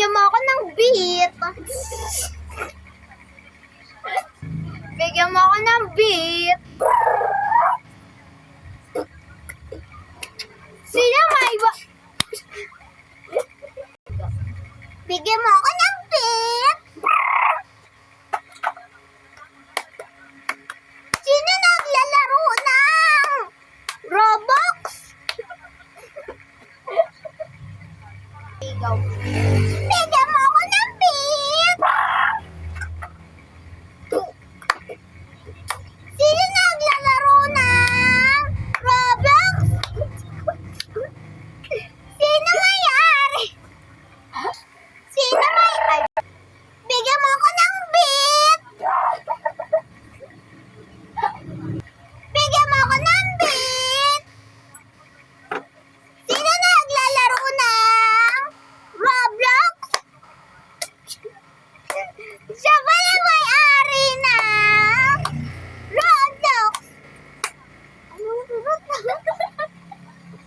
Bigyan mo ako ng beat. Bigyan mo ako ng beat. Sino may ba? Bigyan mo ako ng beat. Sino naglalaro ng Roblox? Ikaw. Bigyan mo ako ng beat. Sino naglalaro ng Roblox? Sino may-ari? Sino may-ari? Bigyan mo ako ng beat. Bigyan mo ako ng beat. Sino naglalaro ng Roblox? Siya ba yung may-ari ng Roblox?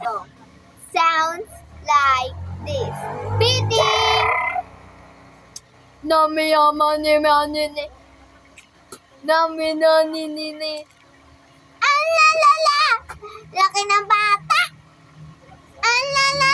Oh, sounds like this. Beating! Nami yamani manini. Nami naninini. Alalala! Laki ng bata! Alalala!